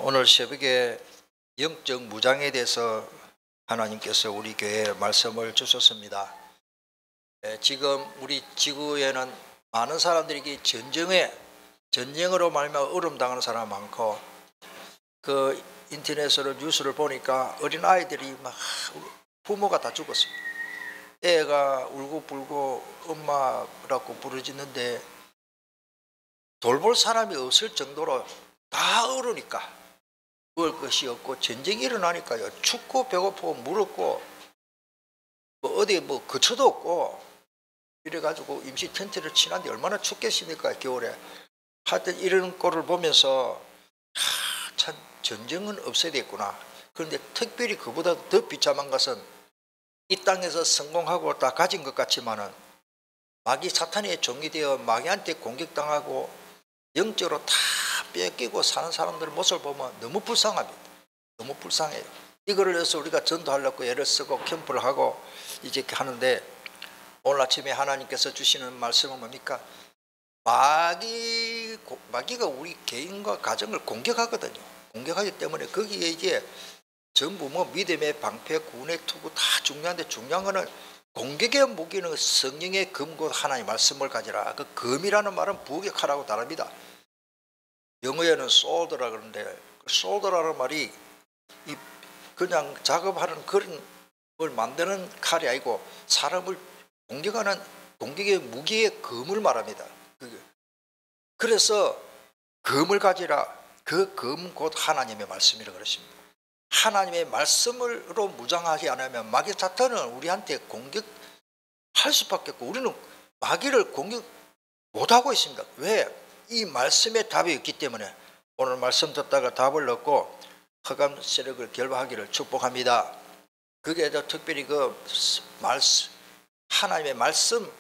오늘 새벽에 영적 무장에 대해서 하나님께서 우리 교회에 말씀을 주셨습니다. 지금 우리 지구에는 많은 사람들이 전쟁으로 말미암아 어려움 당하는 사람이 많고, 그 인터넷으로 뉴스를 보니까 어린 아이들이 막 부모가 다 죽었습니다. 애가 울고불고 엄마라고 부르짖는데 돌볼 사람이 없을 정도로 다 얼으니까 먹을 것이 없고, 전쟁이 일어나니까요, 춥고 배고프고 무겁고 어디 거처도 없고 이래가지고 임시 텐트를 치는데 얼마나 춥겠습니까, 겨울에. 하여튼 이런 꼴을 보면서 참 전쟁은 없어야 되겠구나. 그런데 특별히 그보다 더 비참한 것은 이 땅에서 성공하고 다 가진 것 같지만은 마귀 사탄의 종이 되어 마귀한테 공격당하고 영적으로 다 뺏기고 사는 사람들의 모습을 보면 너무 불쌍합니다. 너무 불쌍해요. 이거를 위해서 우리가 전도하려고 애를 쓰고 캠프를 하고 이제 하는데, 오늘 아침에 하나님께서 주시는 말씀은 뭡니까? 마귀가 우리 개인과 가정을 공격하거든요. 공격하기 때문에 거기에 이제 전부 믿음의 방패, 구원의 투구 다 중요한데, 중요한 거는 공격의 무기는 성령의 검 곧 하나님의 말씀을 가지라. 그 검이라는 말은 부격하라고 다릅니다. 영어에는 소드라 그러는데, 소드라는 말이 그냥 작업하는 그런 걸 만드는 칼이 아니고 사람을 공격하는 공격의 무기의 검을 말합니다. 그래서 검을 가지라. 그 검 곧 하나님의 말씀이라고 그랬습니다. 하나님의 말씀으로 무장하지 않으면 마귀 사탄은 우리한테 공격할 수밖에 없고, 우리는 마귀를 공격 못하고 있습니다. 왜? 이 말씀에 답이 없기 때문에. 오늘 말씀 듣다가 답을 얻고 흑암 세력을 결박하기를 축복합니다. 그게 더 특별히 하나님의 말씀,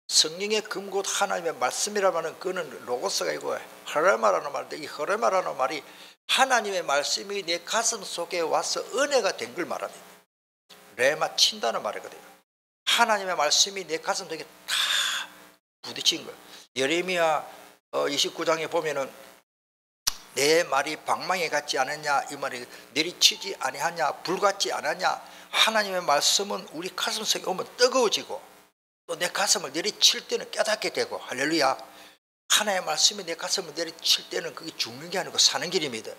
성령의 검곧 하나님의 말씀이라고 하는 그는 로고스가 아니고 헤레마라는 말인데, 이 헤레마라는 말이 하나님의 말씀이 내 가슴 속에 와서 은혜가 된 걸 말합니다. 레마 친다는 말이거든요. 하나님의 말씀이 내 가슴 속에 다 부딪힌 거예요. 예레미야 29장에 보면은 내 말이 방망이 같지 않았냐, 이 말이 내리치지 아니하냐, 불같지 않았냐. 하나님의 말씀은 우리 가슴 속에 오면 뜨거워지고, 또 내 가슴을 내리칠 때는 깨닫게 되고, 할렐루야. 하나님의 말씀이 내 가슴을 내리칠 때는 그게 죽는 게 아니고 사는 길입니다.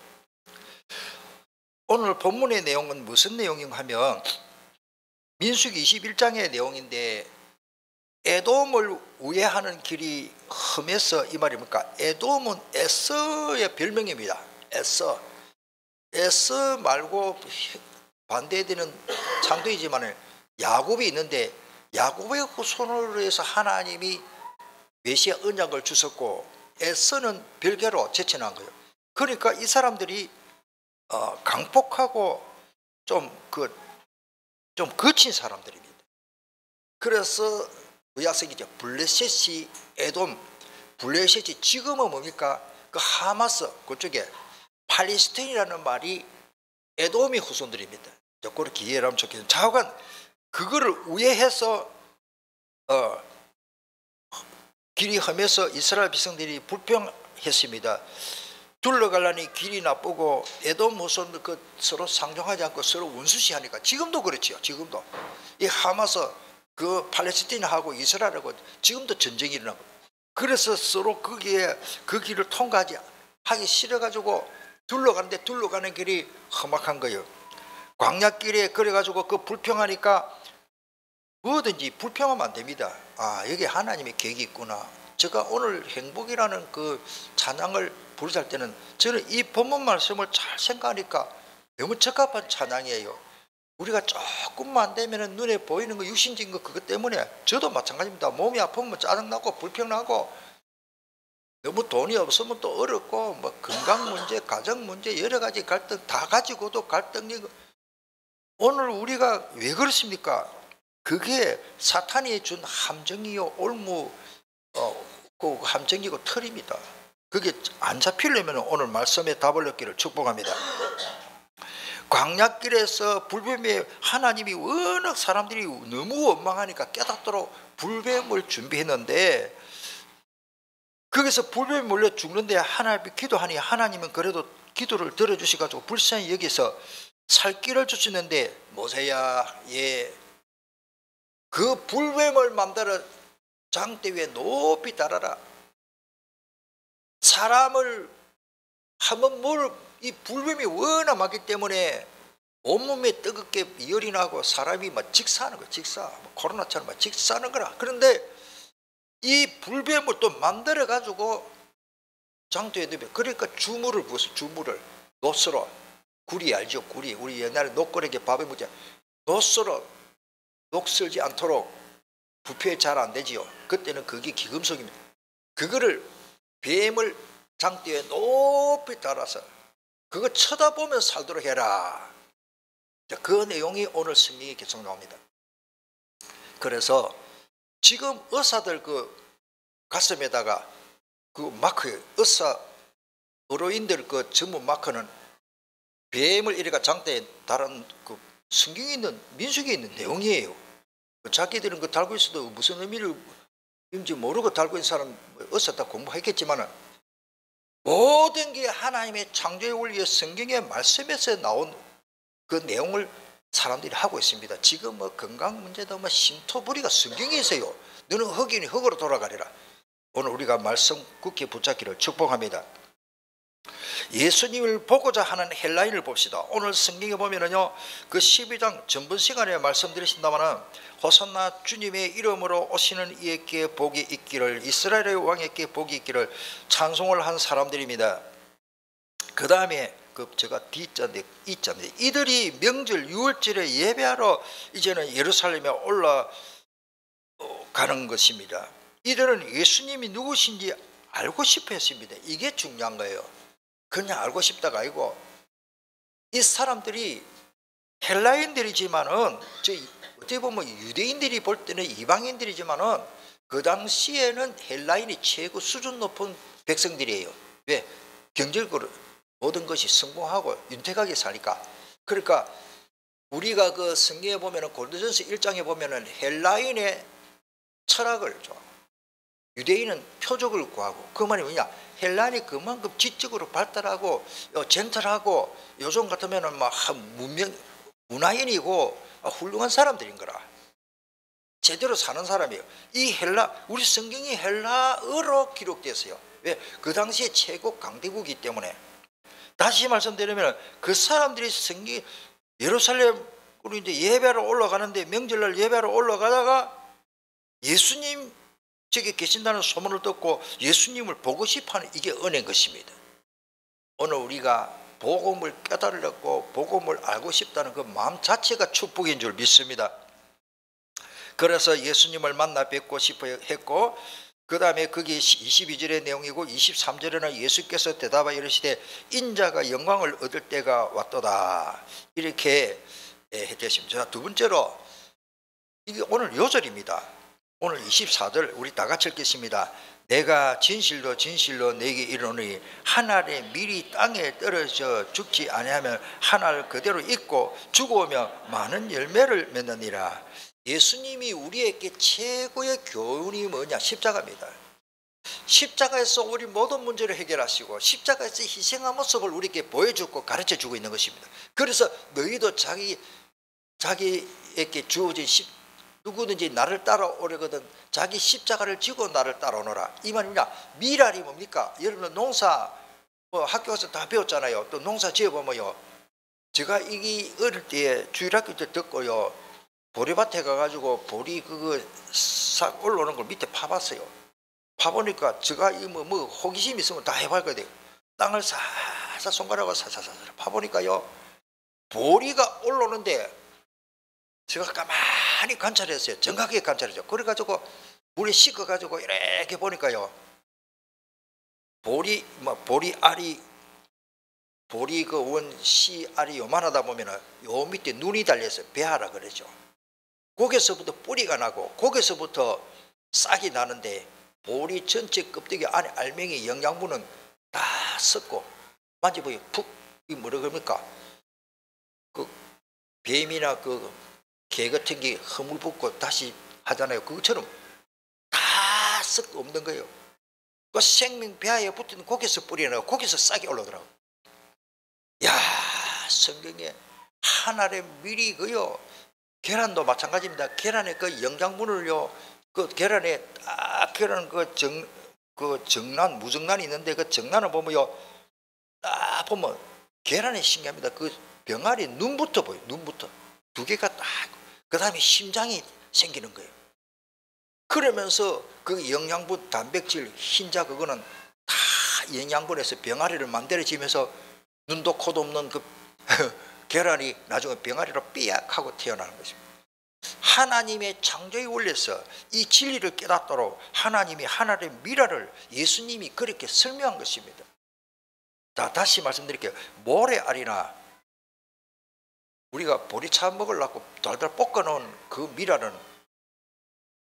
오늘 본문의 내용은 무슨 내용인가 하면 민수기 21장의 내용인데, 에돔을 우회하는 길이 험해서, 이 말이 뭡니까? 에돔은 에서의 별명입니다. 에서 말고 반대되는 상도이지만 야곱이 있는데, 야곱의 후손으로 해서 하나님이 메시아 언약을 주셨고, 에서는 별개로 제쳐난 거예요. 그러니까 이 사람들이 강폭하고 좀 거친 사람들입니다. 그래서 구약성이죠. 블레셋이 에돔, 블레셋이 지금은 뭡니까? 그 하마스 그쪽에 팔레스타인이라는 말이 에돔의 후손들입니다. 그렇게 이해를 하면 좋겠습니다. 좌우간 그거를 우회해서 길이 험해서 이스라엘 백성들이 불평했습니다. 둘러가려니 길이 나쁘고 에돔 후손들 서로 상종하지 않고 서로 원수시하니까. 지금도 그렇지요. 지금도 이 하마스 그 팔레스타인하고 이스라엘하고 지금도 전쟁이 일어나고, 그래서 서로 거기에 그 길을 통과하기 싫어가지고 둘러가는데, 둘러가는 길이 험악한 거예요. 광야길에 그래가지고 그 불평하니까 뭐든지 불평하면 안 됩니다. 여기 하나님의 계획이 있구나. 제가 오늘 행복이라는 그 찬양을 부르실 때는 저는 이 본문 말씀을 잘 생각하니까 너무 적합한 찬양이에요. 우리가 조금만 되면 눈에 보이는 거, 육신적인 거, 그것 때문에 저도 마찬가지입니다. 몸이 아프면 짜증나고 불평나고, 너무 돈이 없으면 또 어렵고, 건강 문제, 가정 문제, 여러 가지 갈등 다 가지고도 갈등이. 오늘 우리가 왜 그렇습니까? 그게 사탄이 준 함정이요, 그 함정이고 틀입니다. 그게 안 잡히려면 오늘 말씀에 답을 얻기를 축복합니다. 광야길에서 불뱀에 하나님이 워낙 사람들이 너무 원망하니까 깨닫도록 불뱀을 준비했는데, 거기서 불뱀이 몰려 죽는데 하나님 기도하니 하나님은 그래도 기도를 들어주셔가지고 불쌍히 여기서 살 길을 주시는데 모세야 그 불뱀을 만들어 장대 위에 높이 달아라. 사람을 한번 이 불뱀이 워낙 많기 때문에 온몸에 뜨겁게 열이 나고 사람이 막 직사하는 거야. 코로나처럼 막 직사하는 거라. 그런데 이 불뱀을 또 만들어 가지고 장도에 넣으면, 그러니까 주물을 부었어. 주물을 노스로. 구리 알죠? 구리. 우리 옛날에 녹거리게 밥에 묻자 노스로 녹슬지 않도록 부패 잘 안 되지요. 그때는 그게 기금속입니다. 그거를 뱀을 장대에 높이 달아서 그거 쳐다보면 살도록 해라. 그 내용이 오늘 성경에 계속 나옵니다. 그래서 지금 의사들 그 가슴에다가 그 마크, 의료인들 그 전문 마크는 뱀을 이래가 장대에 달은 그 성경에 있는, 민수기에 있는 내용이에요. 자기들은 그 달고 있어도 무슨 의미인지 모르고 달고 있는 사람 의사 다 공부했겠지만 모든 게 하나님의 창조의 원리의 성경의 말씀에서 나온 그 내용을 사람들이 하고 있습니다. 지금 뭐 건강 문제도 뭐 신토부리가 성경에 있어요. 너는 흑인이 흑으로 돌아가리라. 오늘 우리가 말씀 굳게 붙잡기를 축복합니다. 예수님을 보고자 하는 헬라인을 봅시다. 오늘 성경에 보면은요, 그 12장 전번 시간에 말씀드리신다마는 호산나 주님의 이름으로 오시는 이에게 복이 있기를, 이스라엘의 왕에게 복이 있기를 찬송을 한 사람들입니다. 그 다음에 그 제가 D자인데 E자입니다. 이들이 명절 6월절에 예배하러 이제는 예루살렘에 올라가는 것입니다. 이들은 예수님이 누구신지 알고 싶어 했습니다. 이게 중요한 거예요. 그냥 알고 싶다가 아니고, 이 사람들이 헬라인들이지만은 어떻게 보면 유대인들이 볼 때는 이방인들이지만은 그 당시에는 헬라인이 최고 수준 높은 백성들이에요. 왜? 경제적으로 모든 것이 성공하고 윤택하게 사니까. 그러니까 우리가 그 성경에 보면은 고린도전서 1장에 보면은 헬라인의 철학을 좋아하고 유대인은 표적을 구하고, 그 말이 뭐냐? 헬라인이 그만큼 지적으로 발달하고 젠틀하고 요즘 같으면은 막 문화인이고 훌륭한 사람들인 거라. 제대로 사는 사람이에요. 우리 성경이 헬라어로 기록됐어요. 왜? 그 당시에 최고 강대국이기 때문에. 다시 말씀드리면 그 사람들이 예루살렘으로 이제 예배하러 올라가는데, 명절날 예배하러 올라가다가 예수님 저기 계신다는 소문을 듣고 예수님을 보고 싶어하는, 이게 은혜인 것입니다. 오늘 우리가 복음을 깨달으려고 복음을 알고 싶다는 그 마음 자체가 축복인 줄 믿습니다. 그래서 예수님을 만나 뵙고 싶어 했고, 그 다음에 그게 22절의 내용이고, 23절에는 예수께서 대답하여 이르시되 인자가 영광을 얻을 때가 왔도다, 이렇게 했습니다. 두 번째로 이게 오늘 요절입니다. 오늘 24절 우리 다 같이 읽겠습니다. 내가 진실로 진실로 내게 이르노니 한 알이 미리 땅에 떨어져 죽지 아니하면 한 알 그대로 있고 죽어오면 많은 열매를 맺느니라. 예수님이 우리에게 최고의 교훈이 뭐냐? 십자가입니다. 십자가에서 우리 모든 문제를 해결하시고 십자가에서 희생한 모습을 우리에게 보여주고 가르쳐주고 있는 것입니다. 그래서 너희도 자기에게 주어진 누구든지 나를 따라오려거든 자기 십자가를 지고 나를 따라오너라. 이 말입니다. 미랄이 뭡니까? 여러분 농사 학교 가서 다 배웠잖아요. 또 농사 지어보면요, 제가 이게 어릴 때 주일학교 때 듣고요, 보리밭에 가가지고 보리 그거 싹 올라오는 걸 밑에 파봤어요. 파보니까 제가 뭐 호기심 있으면 다 해봤거든요. 땅을 살살 손가락으로 살살 파보니까요, 보리가 올라오는데 제가 가만히 관찰했어요. 정확하게 관찰했죠. 그래가지고 물에 씻어가지고 이렇게 보니까요, 보리 그 원씨 알이 요만하다 보면은 요 밑에 눈이 달려서 배하라 그러죠. 거기서부터 뿌리가 나고 거기서부터 싹이 나는데, 보리 전체 껍데기 안에 알맹이 영양분은 다 썩고 만져보니 이 뭐라 그럽니까? 그 뱀이나 그 개 같은 게 허물 붙고 다시 하잖아요. 그것처럼 다 썩 없는 거예요. 그 생명 배아에 붙은 거기서 뿌리나고 거기서 싹이 올라오더라고요. 성경에 하나의 밀이 그요. 계란도 마찬가지입니다. 계란의 그 영양분을요. 그 계란에 딱 계란 그 정란 무정란이 있는데 그 정란을 보면요. 딱 보면 계란이 신기합니다. 그 병아리 눈부터 보여. 눈부터 두 개가 딱. 그 다음에 심장이 생기는 거예요. 그러면서 그 영양분, 단백질, 흰자 그거는 다 영양분에서 병아리를 만들어지면서 눈도 코도 없는 그 계란이 나중에 병아리로 삐약하고 태어나는 것입니다. 하나님의 창조의 원리에서 이 진리를 깨닫도록 하나님이 하나님의 미라를 예수님이 그렇게 설명한 것입니다. 자, 다시 말씀드릴게요. 모래알이나 우리가 보리차 먹으려고 달달 볶아놓은 그 미라는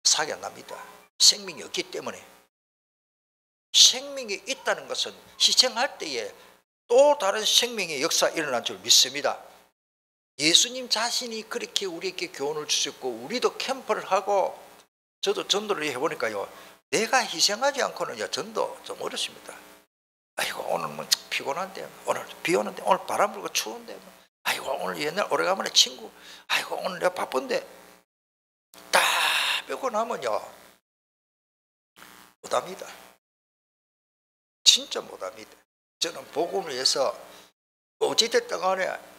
사기 안 납니다. 생명이 없기 때문에. 생명이 있다는 것은 희생할 때에 또 다른 생명의 역사 일어난 줄 믿습니다. 예수님 자신이 그렇게 우리에게 교훈을 주셨고 우리도 캠프를 하고 저도 전도를 해보니까요. 내가 희생하지 않고는 전도 좀 어렵습니다. 아이고 오늘 뭐 피곤한데 오늘 비 오는데 오늘 바람 불고 추운데 아이고 오늘 옛날 오래간만에 친구 아이고 오늘 내가 바쁜데 다 빼고 나면요 못합니다. 진짜 못합니다. 저는 복음을 위해서 어찌됐든 간에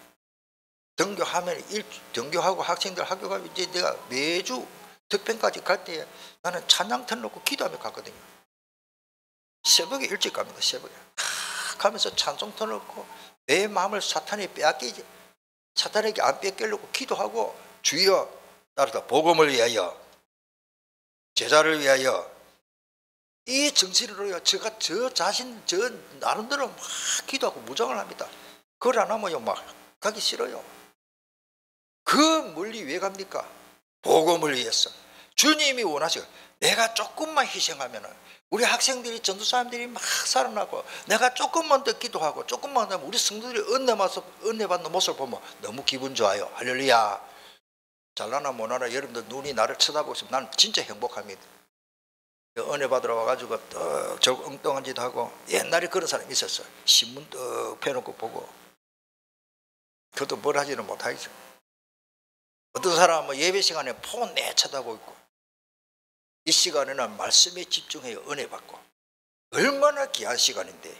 등교하고 학생들 학교 가면 이제 내가 매주 득평까지 갈 때 나는 찬양 틀어놓고 기도하며 갔거든요. 새벽에 일찍 갑니다. 새벽에 가면서 찬송 틀어놓고 내 마음을 사탄에게 안 뺏기려고 기도하고 주여 따라서 복음을 위하여 제자를 위하여 이 정신으로요 제가 저 나름대로 막 기도하고 무장을 합니다. 그걸 안 하면요 막 가기 싫어요. 그 멀리 왜 갑니까? 복음을 위해서 주님이 원하시고 내가 조금만 희생하면은 우리 학생들이 전도사님들이 막 살아나고 내가 조금만 더 기도하고 조금만 하면 우리 성도들이 은혜받는 모습을 보면 너무 기분 좋아요. 할렐루야. 잘나나 못하나 여러분들 눈이 나를 쳐다보고 있으면 나는 진짜 행복합니다. 은혜 받으러 와가지고 저 엉뚱한 짓 하고 옛날에 그런 사람이 있었어요. 신문 떡 펴놓고 보고 그것도 뭘 하지는 못하겠어. 어떤 사람은 예배 시간에 폰 내 쳐다보고 있고 이 시간에는 말씀에 집중해야 은혜 받고 얼마나 귀한 시간인데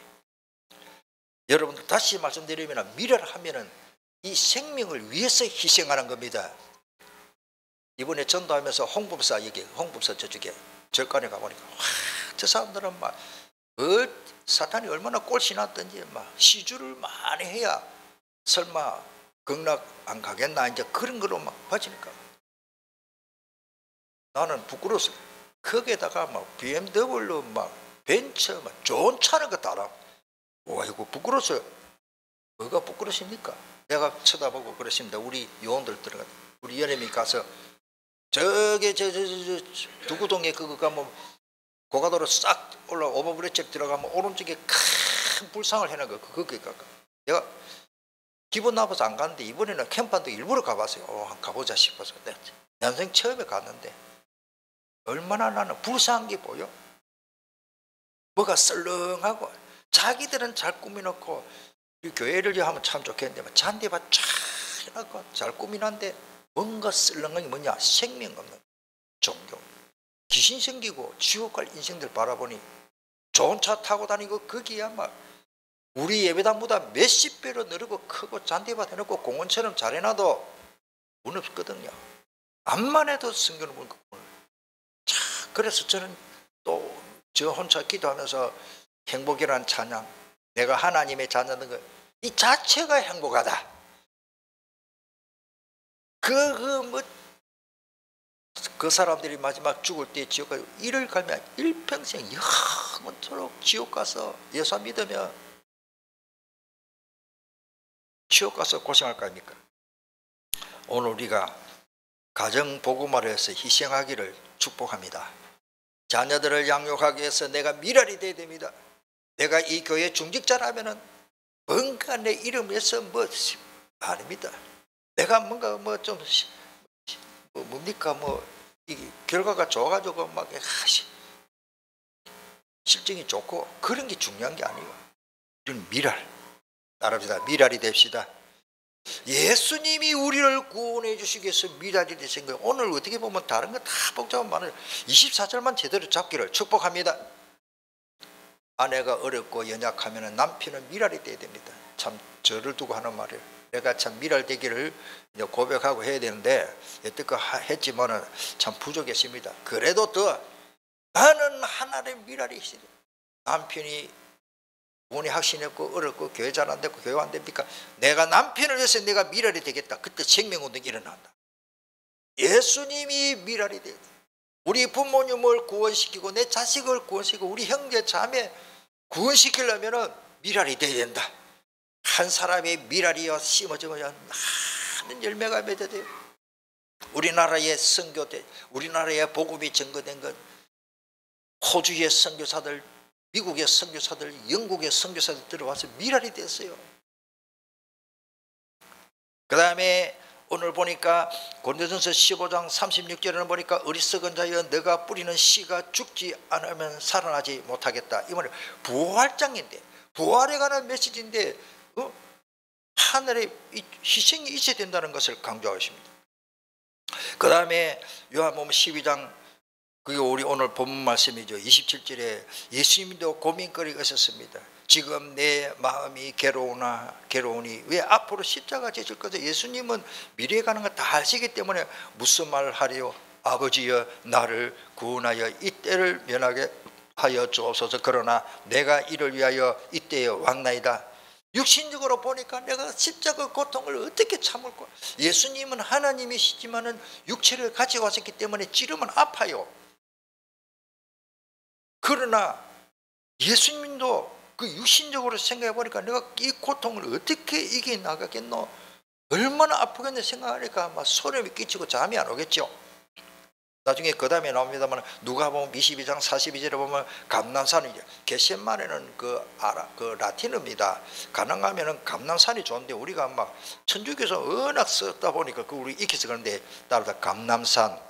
여러분들 다시 말씀드리면 미래를 하면은 이 생명을 위해서 희생하는 겁니다. 이번에 전도하면서 홍법사 저쪽에 절간에 가보니까 와, 저 사람들은 막 사탄이 얼마나 꼴씨났던지 막 시주를 많이 해야 설마 극락 안 가겠나 이제 그런 거로 막 빠지니까 나는 부끄러웠어. 거기에다가 막 BMW 막 벤츠 막 좋은 차는 거 따라. 와 이거 부끄러웠어요. 뭐가 부끄러십니까? 내가 쳐다보고 그랬습니다. 우리 요원들 들어가 우리 연예미 가서 저게 저 두구동에 그거 가면 고가도로 싹 올라 오버브레이크 들어가면 오른쪽에 큰 불상을 해놓은 거 거기 가까. 내가 기분 나빠서 안 갔는데 이번에는 캠프한테 일부러 가봤어요. 한번 가보자 싶어서 내가 연생 처음에 갔는데 얼마나 나는 불쌍한 게 보여. 뭐가 썰렁하고 자기들은 잘 꾸미놓고 우리 교회를 하면 참 좋겠는데 잔디밭 쫙 해놓고 잘 꾸미는데 뭔가 썰렁한 게 뭐냐 생명 없는 종교 귀신 생기고 지옥 갈 인생들 바라보니 좋은 차 타고 다니고 거기야 막 우리 예배당보다 몇십 배로 늘고 크고 잔디밭 해놓고 공원처럼 잘 해놔도 문 없거든요. 암만 해도 성경을 보니까 그래서 저는 또 저 혼자 기도하면서 행복이라는 찬양 내가 하나님의 자녀된 것 이 자체가 행복하다. 그 사람들이 마지막 죽을 때 지옥 가서 이를 갈면 일평생 영원토록 지옥 가서 예수 믿으면 지옥 가서 고생할 거 아닙니까? 오늘 우리가 가정 복음화를 해서 희생하기를 축복합니다. 자녀들을 양육하기 위해서 내가 미랄이 돼야 됩니다. 내가 이 교회 중직자라면은 뭔가 내 이름에서 뭐 아닙니다. 내가 뭔가 뭐 좀 뭡니까 이 결과가 좋아가지고 막 실정이 좋고 그런 게 중요한 게 아니에요. 우리는 미랄 따릅시다. 미랄이 됩시다. 예수님이 우리를 구원해 주시기 위해서 미랄이 되신 거예요. 오늘 어떻게 보면 다른 거 다 복잡한 말을 24절만 제대로 잡기를 축복합니다. 아내가 어렵고 연약하면 남편은 미랄이 돼야 됩니다. 참 저를 두고 하는 말이에요. 내가 참 미랄 되기를 고백하고 해야 되는데 여태껏 했지만은 참 부족했습니다. 그래도 더 나는 하나님의 미랄이 있어요. 남편이 부모님 확신했고 어렵고 교회 잘 안 됐고 교회 안 됩니까? 내가 남편을 위해서 내가 미랄이 되겠다. 그때 생명운동이 일어난다. 예수님이 미랄이 되겠다. 우리 부모님을 구원시키고 내 자식을 구원시키고 우리 형제 자매 구원시키려면 미랄이 되어야 된다. 한 사람의 미랄이여 심어지면 많은 열매가 맺어야 돼요. 우리나라의 선교대, 우리나라의 복음이 증거된 것, 호주의 선교사들, 미국의 선교사들, 영국의 선교사들 들어와서 미랄이 됐어요. 그 다음에 오늘 보니까 고린도전서 15장 36절에는 보니까 어리석은 자여 너가 뿌리는 씨가 죽지 않으면 살아나지 못하겠다. 이 말은 부활장인데 부활에 관한 메시지인데 하늘에 희생이 있어야 된다는 것을 강조하십니다. 그 다음에 요한복음 12장 그게 우리 오늘 본문 말씀이죠. 27절에 예수님도 고민거리가 있었습니다. 지금 내 마음이 괴로우니 왜 앞으로 십자가 지실 것을 예수님은 미래에 가는 거 다 아시기 때문에 무슨 말을 하리요? 아버지여 나를 구원하여 이때를 면하게 하여 주옵소서. 그러나 내가 이를 위하여 이때에 왔나이다. 육신적으로 보니까 내가 십자가 고통을 어떻게 참을까? 예수님은 하나님이시지만은 육체를 가지고 왔었기 때문에 찌르면 아파요. 그러나 예수님도 그 육신적으로 생각해 보니까 내가 이 고통을 어떻게 이겨 나가겠노? 얼마나 아프겠노 생각하니까 아마 소름이 끼치고 잠이 안 오겠죠. 나중에 그 다음에 나옵니다만 누가복음 22장 42절에 보면 감람산이죠. 겟세마네는 그 라틴어입니다. 가능하면은 감람산이 좋은데 우리가 막 천주교에서 워낙 썼다 보니까 그 우리 익혀서 그런데 따라서 감람산.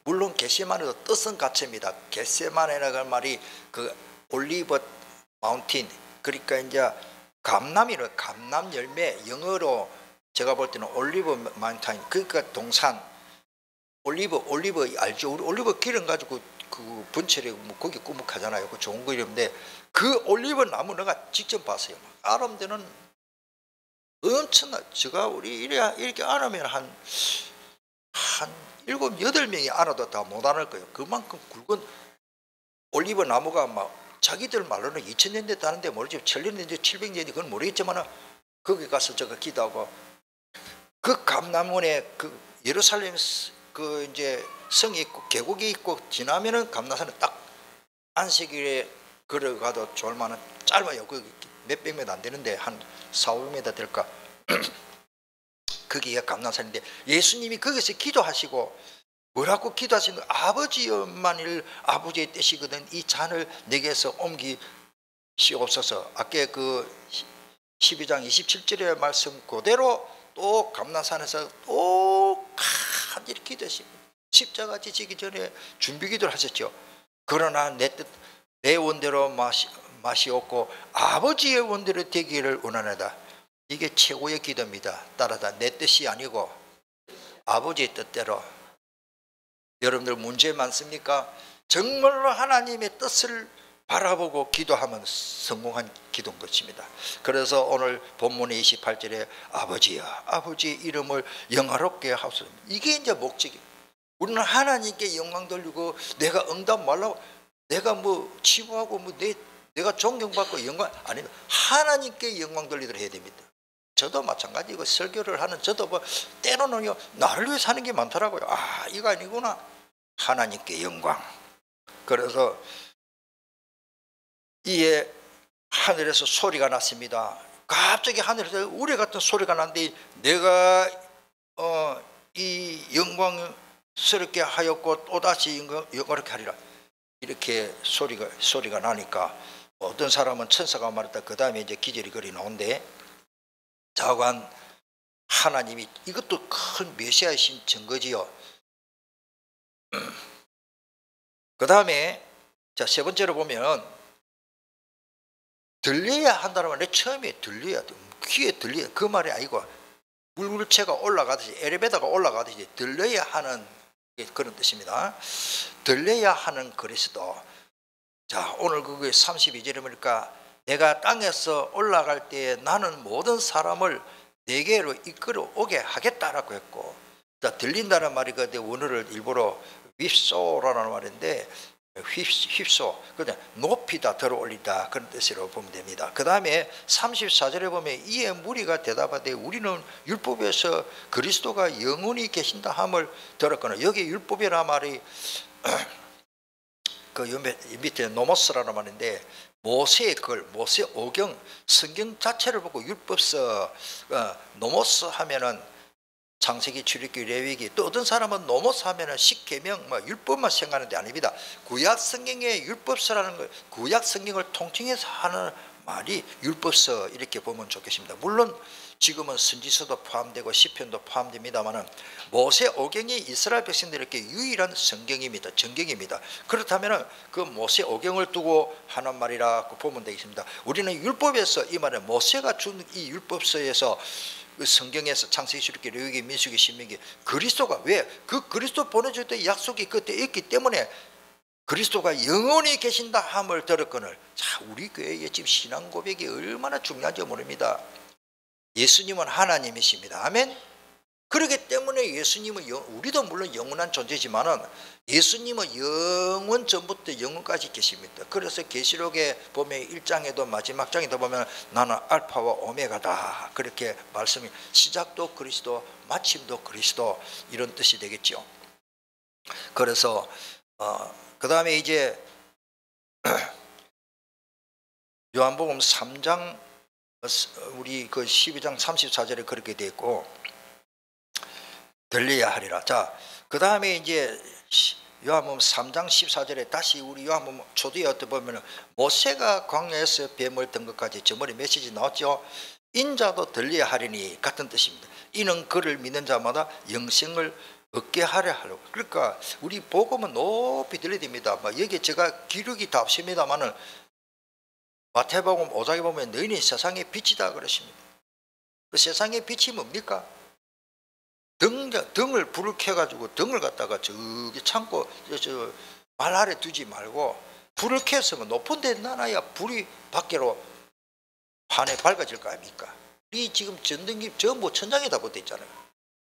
물론 겟세마네도 뜻은 같습니다. 겟세마네라는 말이 그 올리브 마운틴, 그러니까 이제 감람이래. 감람 열매, 영어로 제가 볼 때는 올리브 마운틴, 그러니까 동산. 올리브 알죠? 우리 올리브 기름 가지고 그 분철에 뭐 고기 꾸묵하잖아요. 그 좋은 거 이런데 그 올리브 나무 내가 직접 봤어요. 아름대는 엄청나. 제가 우리 이렇게 안으면 한 7, 8명이 안아도 다 못 안을 거예요. 그만큼 굵은 올리브 나무가 막 자기들 말로는 2000년대 다는데 모르지 1000년대 700년대 그건 모르겠지만 거기 가서 제가 기도하고 그 감람원에 그 예루살렘 그 이제 성이 있고 계곡이 있고 지나면은 감람산은 딱 안식일에 걸어가도 좋을 만한 짧아요. 그 몇백 미터 안 되는데 한 400m 될까. 거기가 감람산인데 예수님이 거기서 기도하시고 뭐라고 기도하신 거? 아버지여 만일 아버지의 뜻이거든 이 잔을 내게서 옮기시옵소서. 아까 그 12장 27절의 말씀 그대로 또 감람산에서 또 간절히 기도하십니다. 십자가 지시기 전에 준비기도를 하셨죠. 그러나 내 원대로 맛이 없고 아버지의 원대로 되기를 원하나이다. 이게 최고의 기도입니다. 따라서 내 뜻이 아니고 아버지의 뜻대로. 여러분들 문제 많습니까? 정말로 하나님의 뜻을 바라보고 기도하면 성공한 기도인 것입니다. 그래서 오늘 본문의 28절에 아버지여 아버지의 이름을 영화롭게 하소서. 이게 이제 목적이에요. 우리는 하나님께 영광 돌리고 내가 응답 말라고 내가 뭐 치부하고 뭐 내가 존경받고 영광 아니면 하나님께 영광 돌리도록 해야 됩니다. 저도 마찬가지고 설교를 하는 저도 뭐 때로는요 나를 위해 사는 게 많더라고요. 아 이거 아니구나. 하나님께 영광. 그래서 이에 하늘에서 소리가 났습니다. 갑자기 하늘에서 우레 같은 소리가 났는데 내가 이 영광스럽게 하였고 또다시 영광스럽게 하리라. 이렇게 소리가 나니까 어떤 사람은 천사가 말했다. 그 다음에 이제 기절이 거리 나온대. 자관 하나님이 이것도 큰 메시아이신 증거지요. 그 다음에 자 세 번째로 보면 들려야 한다는 말에 처음에 들려야 돼. 귀에 들리 그 말이 아니고 물체가 올라가듯이 엘리베이터가 올라가듯이 들려야 하는 그런 뜻입니다. 들려야 하는 그리스도. 자, 오늘 그게 32절에 보니까 내가 땅에서 올라갈 때에 나는 모든 사람을 내게로 이끌어 오게 하겠다라고 했고, 자, 들린다는 말이 그 원어를 일부러 휩소라는 말인데 휩소, 그냥 높이다, 들어올리다 그런 뜻으로 보면 됩니다. 그 다음에 34절에 보면 이에 무리가 대답하되 우리는 율법에서 그리스도가 영원히 계신다 함을 들었거나, 여기 율법이라는 말이 그 밑에 노모스라는 말인데 모세의 글, 모세 오경, 성경 자체를 보고 율법서 노모스 하면은 창세기, 출애굽기, 레위기, 또 어떤 사람은 노모스 하면은 십계명, 율법만 생각하는 게 아닙니다. 구약 성경의 율법서라는 걸, 구약 성경을 통칭해서 하는 말이 율법서 이렇게 보면 좋겠습니다. 물론 지금은 선지서도 포함되고 시편도 포함됩니다만은 모세 오경이 이스라엘 백성들에게 유일한 성경입니다. 정경입니다. 그렇다면은 그 모세 오경을 두고 하는 말이라고 보면 되겠습니다. 우리는 율법에서 이 말은 모세가 준 이 율법서에서 그 성경에서 창세기, 출애굽기, 레위기, 민수기, 신명기 그리스도가 왜 그 그리스도 보내줄 때 약속이 그때 있기 때문에 그리스도가 영원히 계신다 함을 들었거늘. 자, 우리 교회의 지금 신앙 고백이 얼마나 중요한지 모릅니다. 예수님은 하나님이십니다. 아멘. 그렇기 때문에 예수님은 우리도 물론 영원한 존재지만은 예수님은 영원 전부터 영원까지 계십니다. 그래서 계시록에 보면 1장에도 마지막 장에도 보면 나는 알파와 오메가다 그렇게 말씀이, 시작도 그리스도 마침도 그리스도 이런 뜻이 되겠죠. 그래서 그 다음에 이제 요한복음 3장 우리 그 12장 34절에 그렇게 되어 있고 들려야 하리라. 자, 그 다음에 이제 요한복음 3장 14절에 다시 우리 요한복음 초두에 어떻게 보면 모세가 광야에서 뱀을 든 것까지 저번에 메시지 나왔죠. 인자도 들려야 하리니 같은 뜻입니다. 이는 그를 믿는 자마다 영생을 얻게 하려 하려고. 그러니까 우리 복음은 높이 들려야 됩니다. 여기 제가 기록이 다 없습니다만은 마태복음 5장에 보면 너희는 세상의 빛이다 그러십니다. 그 세상의 빛이 뭡니까? 등을 불을 켜가지고 등을 갖다가 저기 창고 말 아래 두지 말고 불을 켰으면 높은 데 놔놔야 불이 밖으로 환에 밝아질 거 아닙니까? 이 지금 전등기 전부 천장에다 붙어 있잖아요.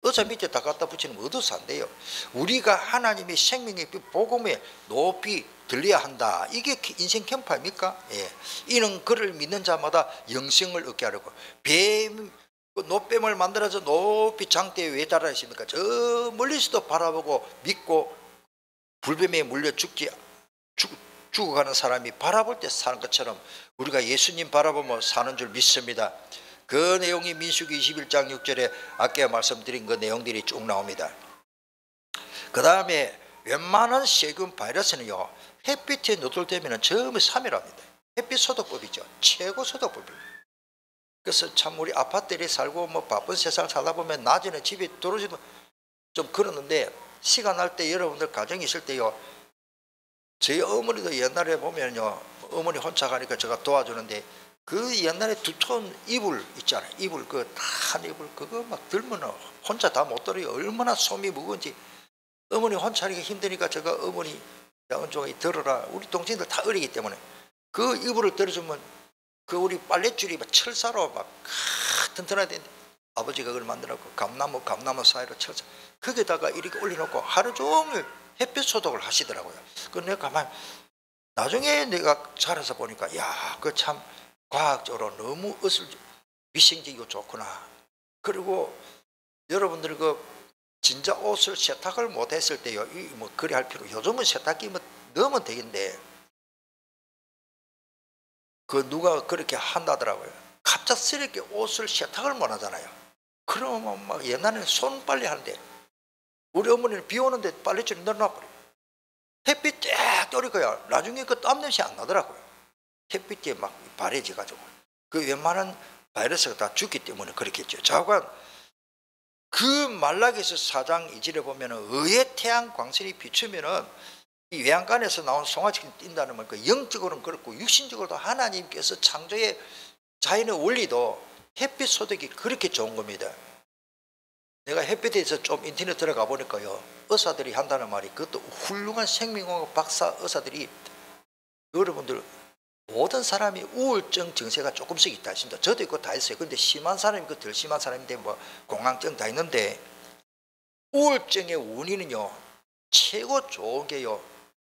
의자 밑에 다 갖다 붙이면 어디서 안 돼요. 우리가 하나님의 생명의 복음에 높이 들려야 한다. 이게 인생 캠프 아닙니까? 예. 이는 그를 믿는 자마다 영생을 얻게 하려고. 노뱀을 만들어서 높이 장대에 왜 달아 있습니까? 저 멀리서도 바라보고 믿고 불뱀에 물려 죽어가는 사람이 바라볼 때 사는 것처럼 우리가 예수님 바라보며 사는 줄 믿습니다. 그 내용이 민수기 21장 6절에 아까 말씀드린 그 내용들이 쭉 나옵니다. 그 다음에 웬만한 세균 바이러스는요 햇빛에 노출되면 처음에 사멸합니다. 햇빛 소독법이죠. 최고 소독법입니다. 그래서 참 우리 아파트에 살고 바쁜 세상 살다 보면 낮에는 집에 들어오지도 좀 그러는데 시간 날 때 여러분들 가정이 있을 때요, 저희 어머니도 옛날에 보면요 어머니 혼자 가니까 제가 도와주는데 그 옛날에 두톤 이불 있잖아요. 이불 그 탄 이불 그거 막 들면 혼자 다 못 들어요. 얼마나 솜이 무거운지. 어머니 혼자 하기가 힘드니까 제가 어머니 양은조가 들어라. 우리 동생들 다 어리기 때문에 그 이불을 들어주면 그 우리 빨랫줄이 막 철사로 막 튼튼해야 되는데 아버지가 그걸 만들었고 감나무 사이로 철사 거기다가 이렇게 올려놓고 하루 종일 햇빛 소독을 하시더라고요. 그 내가 가만 나중에 내가 자라서 보니까 야, 그 참 과학적으로 너무 위생적이고 좋구나. 그리고 여러분들 그 진짜 옷을 세탁을 못 했을 때요, 뭐 그래 할 필요. 요즘은 세탁기 뭐 넣으면 되겠는데 그 누가 그렇게 한다더라고요. 갑작스럽게 옷을 세탁을 못 하잖아요. 그러면 막 옛날에는 손빨래 하는데 우리 어머니는 비 오는데 빨래줄에 넣어놔버려요. 햇빛 쫙 떨어져야 나중에 그 땀 냄새 안 나더라고요. 햇빛에 막 바래져가지고 그 웬만한 바이러스가 다 죽기 때문에 그렇겠죠. 자관 그 말라기서 4장 2절에 보면 의의 태양 광선이 비추면은 이 외양간에서 나온 송아지가 뛴다는 말, 그 영적으로는 그렇고 육신적으로도 하나님께서 창조의 자연의 원리도 햇빛 소득이 그렇게 좋은 겁니다. 내가 햇빛에서 좀 인터넷 들어가 보니까요, 의사들이 한다는 말이, 그것도 훌륭한 생명공학 박사 의사들이, 여러분들 모든 사람이 우울증 증세가 조금씩 있다 했습니다. 저도 있고 다 있어요. 근데 심한 사람이 그 덜 심한 사람인데 뭐 공황증 다 있는데, 우울증의 원인은요 최고 좋은 게요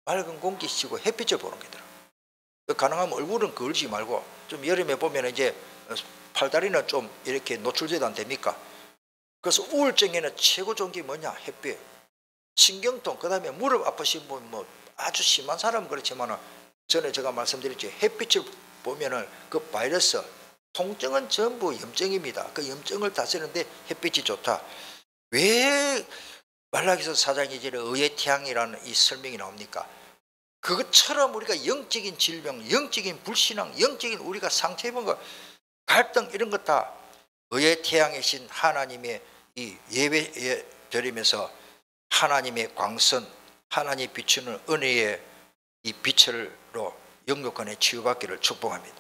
맑은 공기 쉬고 햇빛을 보는 게더라고요. 가능하면 얼굴은 그을지 말고, 좀 여름에 보면 이제 팔다리는 좀 이렇게 노출돼도 안 됩니까? 그래서 우울증에는 최고 좋은 게 뭐냐? 햇빛. 신경통, 그 다음에 무릎 아프신 분, 뭐 아주 심한 사람은 그렇지만, 전에 제가 말씀드렸죠. 햇빛을 보면은 그 바이러스, 통증은 전부 염증입니다. 그 염증을 다스리는데 햇빛이 좋다. 왜 말라기서 사장이 이제 의의 태양이라는 이 설명이 나옵니까? 그것처럼 우리가 영적인 질병, 영적인 불신앙, 영적인 우리가 상처 입은 거, 갈등 이런 것 다 의의 태양이신 하나님의 이 예배 드리면서 하나님의 광선, 하나님이 비추는 은혜의 이 빛으로 영육간에 치유받기를 축복합니다.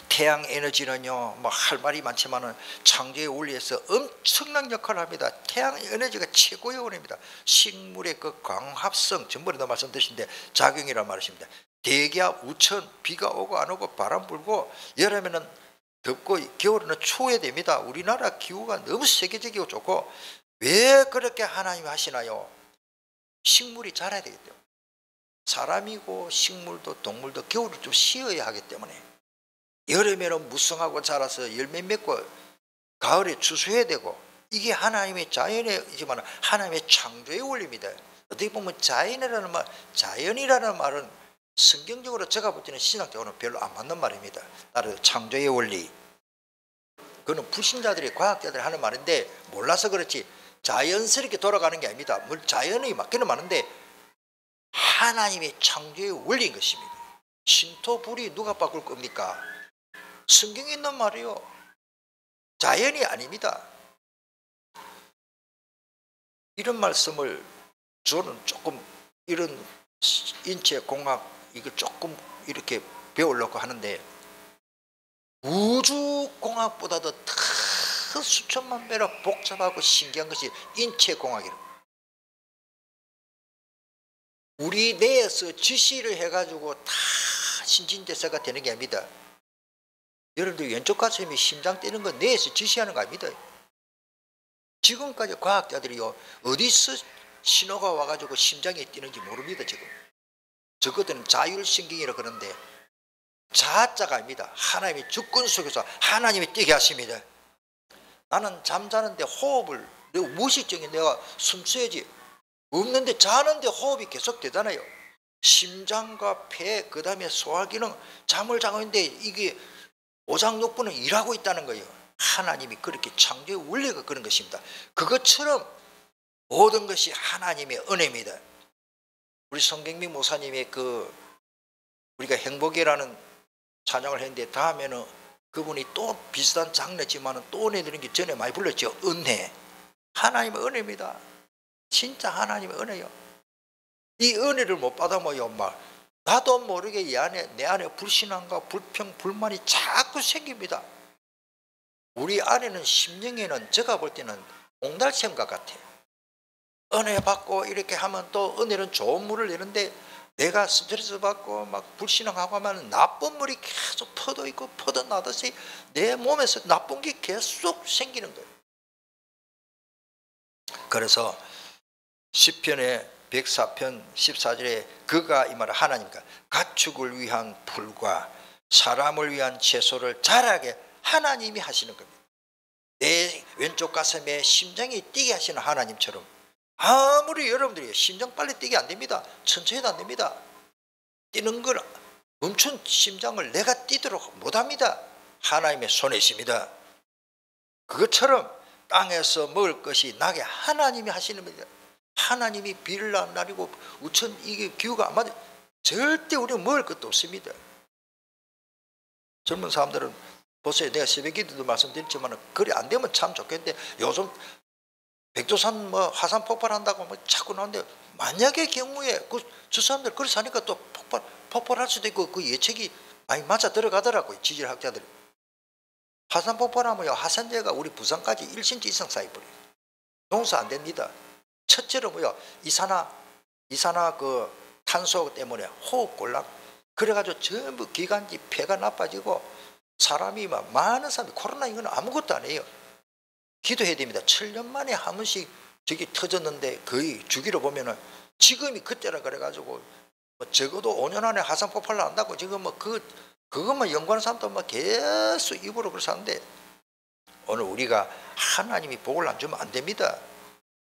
태양 에너지는요, 뭐 할 말이 많지만은 창조의 원리에서 엄청난 역할을 합니다. 태양 에너지가 최고의 원리입니다. 식물의 그 광합성, 전번에도 말씀드렸는데 작용이란 말이십니다. 대기압, 우천, 비가 오고 안 오고 바람 불고, 여름에는 덥고 겨울에는 추워야 됩니다. 우리나라 기후가 너무 세계적이고 좋고, 왜 그렇게 하나님이 하시나요? 식물이 자라야 되기 때문에. 사람이고 식물도 동물도 겨울을 좀 쉬어야 하기 때문에, 여름에는 무성하고 자라서 열매 맺고 가을에 추수해야 되고, 이게 하나님의 자연이지만 하나님의 창조의 원리입니다. 어떻게 보면 자연이라는 말은 성경적으로 제가 볼 때는 신학적으로는 별로 안 맞는 말입니다. 따라서 창조의 원리, 그거는 불신자들이, 과학자들이 하는 말인데 몰라서 그렇지 자연스럽게 돌아가는 게 아닙니다. 물론 자연이 맞기는 많은데 하나님의 창조의 원리인 것입니다. 신토 불이 누가 바꿀 겁니까? 성경에 있는 말이요, 자연이 아닙니다. 이런 말씀을 저는 조금 이런 인체공학 이거 조금 이렇게 배우려고 하는데, 우주공학보다도 더 수천만 배로 복잡하고 신기한 것이 인체공학이에요. 우리 뇌에서 지시를 해가지고 다 신진대사가 되는 게 아닙니다. 여러분들 왼쪽 가슴이 심장 뛰는 건 뇌에서 지시하는 거 아닙니다. 지금까지 과학자들이요 어디서 신호가 와가지고 심장이 뛰는지 모릅니다. 지금 저것들은 자율신경이라 그러는데 자자가 아닙니다. 하나님의 주권 속에서 하나님이 뛰게 하십니다. 나는 잠자는데 호흡을, 내가 무의식적인 내가 숨쉬어야지 없는데 자는데 호흡이 계속 되잖아요. 심장과 폐, 그 다음에 소화기능, 잠을 자고 있는데 이게 오장육부는 일하고 있다는 거예요. 하나님이 그렇게 창조의 원리가 그런 것입니다. 그것처럼 모든 것이 하나님의 은혜입니다. 우리 성경민 목사님의 우리가 행복이라는 찬양을 했는데, 다음에는 그분이 또 비슷한 장르지만 또 은혜 드리는 게 전에 많이 불렀죠. 은혜. 하나님의 은혜입니다. 진짜 하나님의 은혜요. 이 은혜를 못 받으면 나도 모르게 내 안에 불신앙과 불평, 불만이 자꾸 생깁니다. 우리 안에는, 심령에는 제가 볼 때는 옹달샘과 같아요. 은혜 받고 이렇게 하면 또 은혜는 좋은 물을 내는데, 내가 스트레스 받고 막 불신앙하고 하면 나쁜 물이 계속 퍼져 있고 퍼져나듯이 내 몸에서 나쁜 게 계속 생기는 거예요. 그래서 시편의 104편 14절에 그가, 이 말은 하나님과 가축을 위한 풀과 사람을 위한 채소를 자라게 하나님이 하시는 겁니다. 내 왼쪽 가슴에 심장이 뛰게 하시는 하나님처럼, 아무리 여러분들이 심장 빨리 뛰게 안 됩니다. 천천히도 안 됩니다. 뛰는 걸 멈춘 심장을 내가 뛰도록 못합니다. 하나님의 손에 있습니다. 그것처럼 땅에서 먹을 것이 나게 하나님이 하시는 겁니다. 하나님이 비를 날리고 우천 이게 기후가 안 맞아, 절대 우리는 먹을 것도 없습니다. 젊은 사람들은 보세요. 내가 새벽 기도도 말씀드렸지만 그래 안 되면 참 좋겠는데, 요즘 백두산 화산 폭발한다고 자꾸 나오는데, 만약의 경우에 저 사람들 그렇게 사니까 또 폭발할 수도 있고, 그 예측이 많이 맞아 들어가더라고요. 지질학자들이. 화산 폭발하면요, 화산재가 우리 부산까지 1cm 이상 쌓여버려요. 농사 안 됩니다. 첫째로 뭐요, 이산화 그 탄소 때문에 호흡곤란, 그래가지고 전부 기관지 폐가 나빠지고 사람이 막 많은 사람이, 코로나 이거는 아무것도 아니에요. 기도해야 됩니다. 7년 만에 한 번씩 저기 터졌는데 거의 주기로 보면은 지금이 그때라 그래가지고 뭐 적어도 5년 안에 화산 폭발 난다고 지금 뭐 그것만 연구하는 사람도 막 계속 입으로 그러는데, 오늘 우리가 하나님이 복을 안 주면 안 됩니다.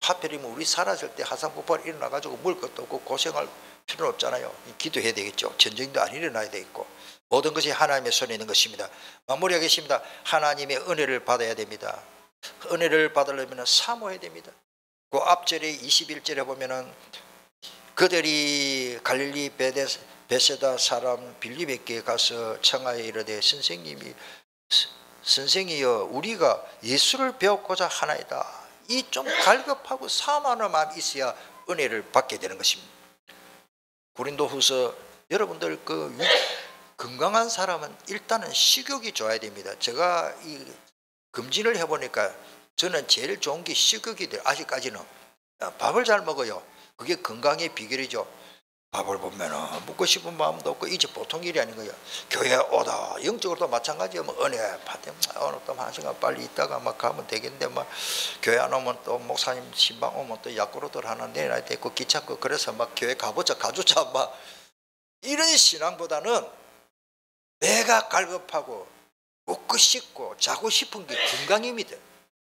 하필이면 우리 사라질 때 화산 폭발이 일어나가지고 먹을 것도 없고 고생할 필요는 없잖아요. 기도해야 되겠죠. 전쟁도 안 일어나야 되겠고, 모든 것이 하나님의 손에 있는 것입니다. 마무리하겠습니다. 하나님의 은혜를 받아야 됩니다. 은혜를 받으려면 사모해야 됩니다. 그 앞절에 21절에 보면은 그들이 갈릴리 베세다 사람 빌립에게 가서 청하여 이르되 선생이여 우리가 예수를 배우고자 하나이다. 이 좀 갈급하고 사모하는 마음이 있어야 은혜를 받게 되는 것입니다. 고린도후서, 여러분들 그 건강한 사람은 일단은 식욕이 좋아야 됩니다. 제가 이 검진을 해보니까 저는 제일 좋은 게 식욕이 돼요. 아직까지는 밥을 잘 먹어요. 그게 건강의 비결이죠. 밥을 보면은 먹고 싶은 마음도 없고, 이제 보통 일이 아닌 거예요. 교회 오다 영적으로도 마찬가지예요. 뭐 은혜 받대 오늘 또 한 시간 빨리 있다가 막 가면 되겠는데, 막 교회 안 오면 또 목사님 신방 오면 또 약고로들 하나 내놔야 되고 귀찮고, 그래서 막 교회 가주자 막 이런 신앙보다는 내가 갈급하고 먹고 싶고 자고 싶은 게 건강입니다.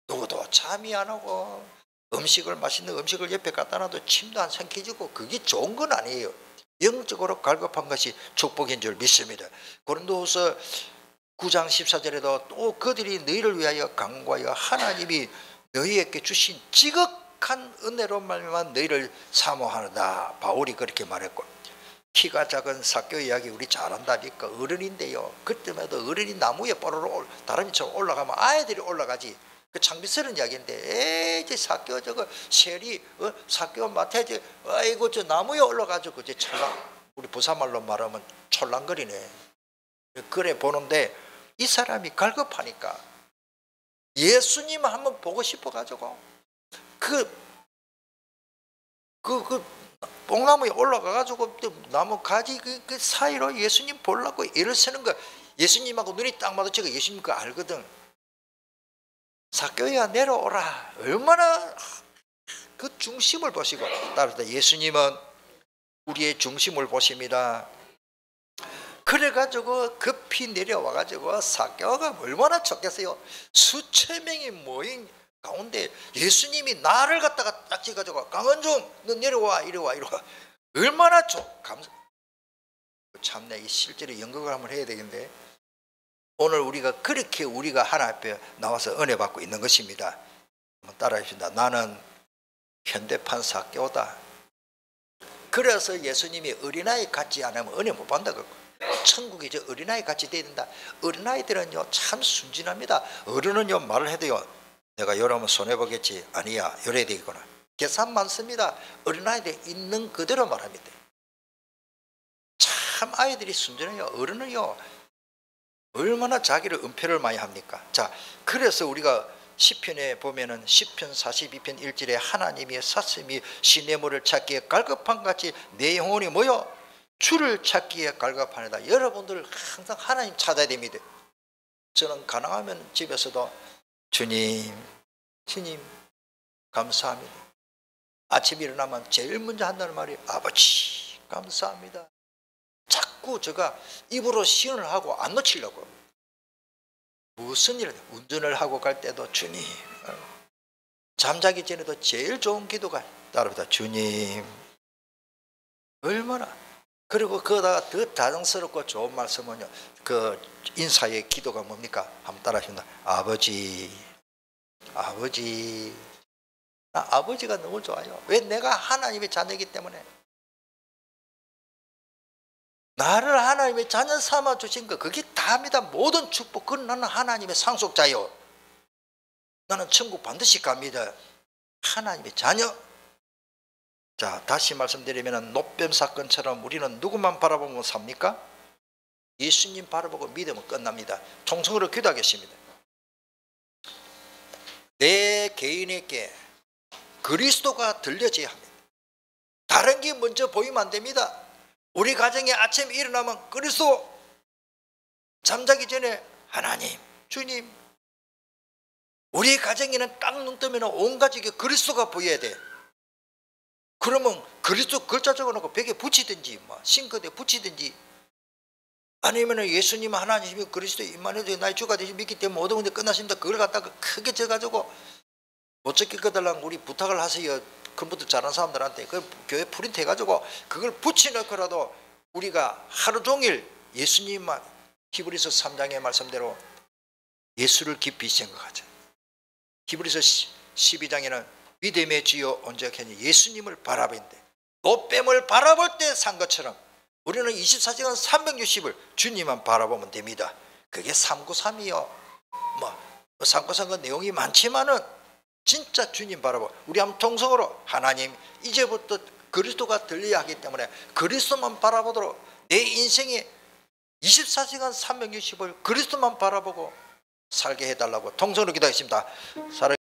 누구도 잠이 안 오고 맛있는 음식을 옆에 갖다 놔도 침도 안 삼켜지고 그게 좋은 건 아니에요. 영적으로 갈급한 것이 축복인 줄 믿습니다. 고린도후서 9장 14절에도 또 그들이 너희를 위하여 간구하여 하나님이 너희에게 주신 지극한 은혜로 말미암아 너희를 사모하노라. 바울이 그렇게 말했고, 키가 작은 삭교 이야기 우리 잘 안다니까. 어른인데요, 그때마다 어른이 나무에 뽀로로 다람이처럼 올라가면 아이들이 올라가지. 그 창피스러운 이야기인데, 이제 삭교 저거 셀이 삭교 마태지, 아이고 저 나무에 올라가지고 이제 우리 부산말로 말하면 촐랑거리네. 그래 보는데 이 사람이 갈급하니까 예수님 한번 보고 싶어가지고 뽕나무에 올라가가지고 나무 가지 그 사이로 예수님 보려고 일을 쓰는 거. 예수님하고 눈이 딱 마주치고 예수님 그거 알거든. 삭교야 내려오라. 얼마나 그 중심을 보시고 따르다. 예수님은 우리의 중심을 보십니다. 그래가지고 급히 내려와가지고 삭교가 얼마나 좋겠어요. 수천 명이 모인 가운데 예수님이 나를 갖다가 딱 찍어가지고 강은중 너 내려와 이리와 얼마나 참내 이 실제로 연극을 한번 해야 되겠는데, 오늘 우리가 그렇게 우리가 하나님 앞에 나와서 은혜 받고 있는 것입니다. 한번 따라해 주십니다. 나는 현대판 삭교다. 그래서 예수님이 어린아이 같지 않으면 은혜 못 받는다고. 천국이 저 어린아이 같이 돼야 된다. 어린아이들은요 참 순진합니다. 어른은요 말을 해도요 내가 이러면 손해보겠지. 아니야, 이래야 되겠구나. 계산 많습니다. 어린아이들 있는 그대로 말합니다. 참 아이들이 순진해요. 어른은요 얼마나 자기를 은폐를 많이 합니까? 자, 그래서 우리가 시편에 보면은 시편 42편 1절에 하나님이 사슴이 시냇물을 찾기에 갈급한 같이 내 영혼이 뭐요? 주를 찾기에 갈급하다. 여러분들 항상 하나님 찾아야 됩니다. 저는 가능하면 집에서도 주님 감사합니다. 아침 일어나면 제일 먼저 한다는 말이 아버지 감사합니다. 자꾸 제가 입으로 시연을 하고 안 놓치려고. 무슨 일, 운전을 하고 갈 때도 주님, 잠자기 전에도 제일 좋은 기도가 따라붙다. 주님. 얼마나. 그리고 그러다가 더 다정스럽고 좋은 말씀은요, 그 인사의 기도가 뭡니까? 한번 따라 하십니다. 아버지. 나 아버지가 너무 좋아요. 왜? 내가 하나님의 자녀이기 때문에. 나를 하나님의 자녀 삼아 주신 거, 그게 다입니다. 모든 축복. 그건 나는 하나님의 상속자요. 나는 천국 반드시 갑니다. 하나님의 자녀. 자, 다시 말씀드리면 노뱀 사건처럼 우리는 누구만 바라보면 삽니까? 예수님 바라보고 믿으면 끝납니다. 통성으로 기도하겠습니다. 내 개인에게 그리스도가 들려져야 합니다. 다른 게 먼저 보이면 안 됩니다. 우리 가정에 아침에 일어나면 그리스도, 잠자기 전에 하나님, 주님. 우리 가정에는 딱 눈 뜨면 온 가족에 그리스도가 보여야 돼. 그러면 그리스도 글자 적어놓고 벽에 붙이든지 싱크대에 붙이든지, 아니면 예수님 하나님이 그리스도 임마누엘 나의 주가 되시 믿기 때문에 모든 문제 끝났습니다. 그걸 갖다가 크게 적어가지고 못 적혀달라고 우리 부탁을 하세요. 컴퓨터 잘하는 사람들한테 그 교회 프린트 해가지고 그걸 붙여놓고라도 우리가 하루 종일 예수님만, 히브리서 3장의 말씀대로 예수를 깊이 생각하자. 히브리서 12장에는 믿음의 주요 온전하니 예수님을 바라보는데, 노뱀을 바라볼 때 산 것처럼 우리는 24시간 360을 주님만 바라보면 됩니다. 그게 393이요. 393그 내용이 많지만은 진짜 주님 바라보. 우리 한번 통성으로 하나님, 이제부터 그리스도가 들려야 하기 때문에 그리스도만 바라보도록 내 인생에 24시간 360을 그리스도만 바라보고 살게 해달라고 통성으로 기도하겠습니다.